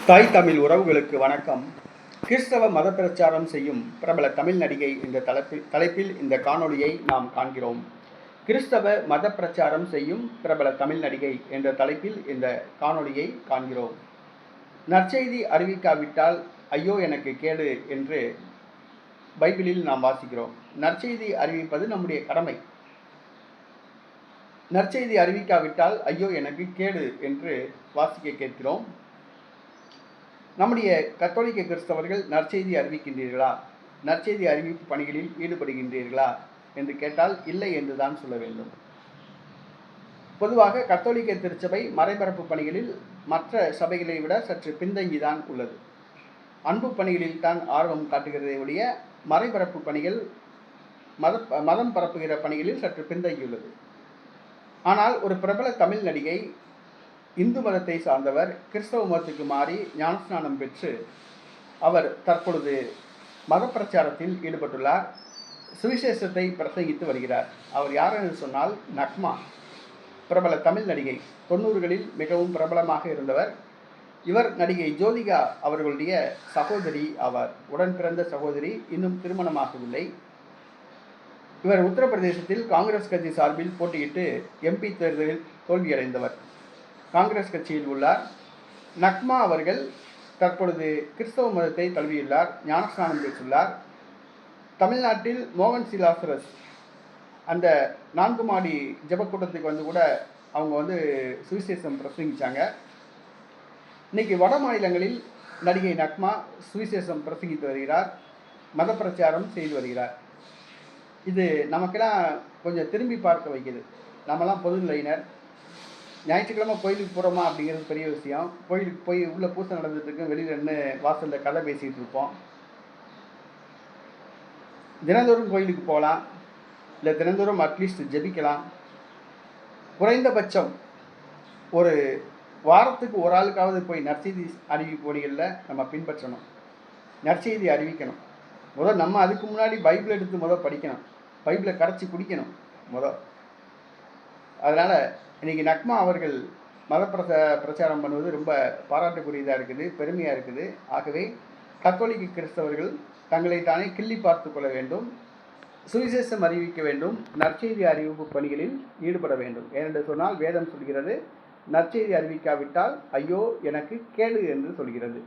தாய் தமிழ் உறவுகளுக்கு வணக்கம். கிறிஸ்தவ மத பிரச்சாரம் செய்யும் பிரபல தமிழ் நடிகை என்ற தலைப்பில் இந்த காணொளியை நாம் காண்கிறோம். கிறிஸ்தவ மத பிரச்சாரம் செய்யும் பிரபல தமிழ் நடிகை என்ற தலைப்பில் இந்த காணொளியை காண்கிறோம். நற்செய்தி அறிவிக்காவிட்டால் ஐயோ எனக்கு கேடு என்று பைபிளில் நாம் வாசிக்கிறோம். நற்செய்தி அறிவிப்பது நம்முடைய கடமை. நற்செய்தி அறிவிக்காவிட்டால் ஐயோ எனக்கு கேடு என்று வாசிக்க கேட்கிறோம். நம்முடைய கத்தோலிக்க கிறிஸ்தவர்கள் நற்செய்தி அறிவிக்கின்றீர்களா, நற்செய்தி அறிவிப்பு பணிகளில் ஈடுபடுகின்றீர்களா என்று கேட்டால் இல்லை என்று தான் சொல்ல வேண்டும். பொதுவாக கத்தோலிக்க திருச்சபை மறைபரப்பு பணிகளில் மற்ற சபைகளை விட சற்று பின்தங்கிதான் உள்ளது. அன்பு பணிகளில் தான் ஆர்வம் காட்டுகிறதை ஒழிய மறைபரப்பு பணிகள் மதம் பரப்புகிற பணிகளில் சற்று பின்தங்கியுள்ளது. ஆனால் ஒரு பிரபல தமிழ் நடிகை இந்து மதத்தை சார்ந்தவர் கிறிஸ்தவ மதத்துக்கு மாறி ஞானஸ்நானம் பெற்று அவர் தற்பொழுது மத பிரச்சாரத்தில் ஈடுபட்டுள்ளார். சுவிசேஷத்தை பிரசங்கித்து வருகிறார். அவர் யார் என்று சொன்னால் நக்மா, பிரபல தமிழ் நடிகை. 90களில் மிகவும் பிரபலமாக இருந்தவர். இவர் நடிகை ஜோதிகா அவர்களுடைய சகோதரி ஆவார். உடன் பிறந்த சகோதரி, இன்னும் திருமணமாகவில்லை. இவர் உத்தரப்பிரதேசத்தில் காங்கிரஸ் கட்சி சார்பில் போட்டியிட்டு எம்பி தேர்தலில் தோல்வியடைந்தவர். காங்கிரஸ் கட்சியில் உள்ளார். நக்மா அவர்கள் தற்பொழுது கிறிஸ்தவ மதத்தை தழுவியுள்ளார். ஞானஸ்நானம் பெற்றுள்ளார். தமிழ்நாட்டில் மோகன் சிலாசரஸ் அந்த 4 மாடி ஜெபக்கூட்டத்துக்கு கூட அவங்க சுவிசேஷம் பிரசங்கிச்சாங்க. இன்னைக்கு வட மாநிலங்களில் நடிகை நக்மா சுவிசேஷம் பிரசங்கித்து வருகிறார். மத பிரச்சாரம் செய்து வருகிறார். இது நமக்கெல்லாம் கொஞ்சம் திரும்பி பார்க்க வைக்குது. நம்மலாம் பொது நிலையினர். ஞாயிற்றுக்கிழமை கோயிலுக்கு போகிறோமா அப்படிங்கிறது பெரிய விஷயம். கோயிலுக்கு போய் உள்ள பூசை நடந்துட்டு இருக்கு, வெளியில் நின்று வாசலில் கதை பேசிகிட்டு இருப்போம். தினந்தோறும் கோயிலுக்கு போகலாம், இல்லை தினந்தோறும் அட்லீஸ்ட் ஜெபிக்கலாம். குறைந்தபட்சம் ஒரு வாரத்துக்கு ஒரு ஆளுக்காவது போய் நற்செய்தி அறிவிப்பு பணிகளில் நம்ம பின்பற்றணும். நற்செய்தி அறிவிக்கணும். நம்ம அதுக்கு முன்னாடி பைபிள் எடுத்து படிக்கணும். பைபிளை கரைச்சி குடிக்கணும் அதனால் இன்றைக்கி நக்மா அவர்கள் மத பிரச்சாரம் பண்ணுவது ரொம்ப பாராட்டுக்குரியதாக இருக்குது, பெருமையாக இருக்குது. ஆகவே கத்தோலிக்க கிறிஸ்தவர்கள் தங்களை தானே கிள்ளி பார்த்து கொள்ள வேண்டும், சுவிசேஷம் அறிவிக்க வேண்டும், நற்செய்தி அறிவிப்பு பணிகளில் ஈடுபட வேண்டும். ஏனென்று சொன்னால் வேதம் சொல்கிறது, நற்செய்தி அறிவிக்காவிட்டால் ஐயோ எனக்கு கேடு என்று சொல்கிறது.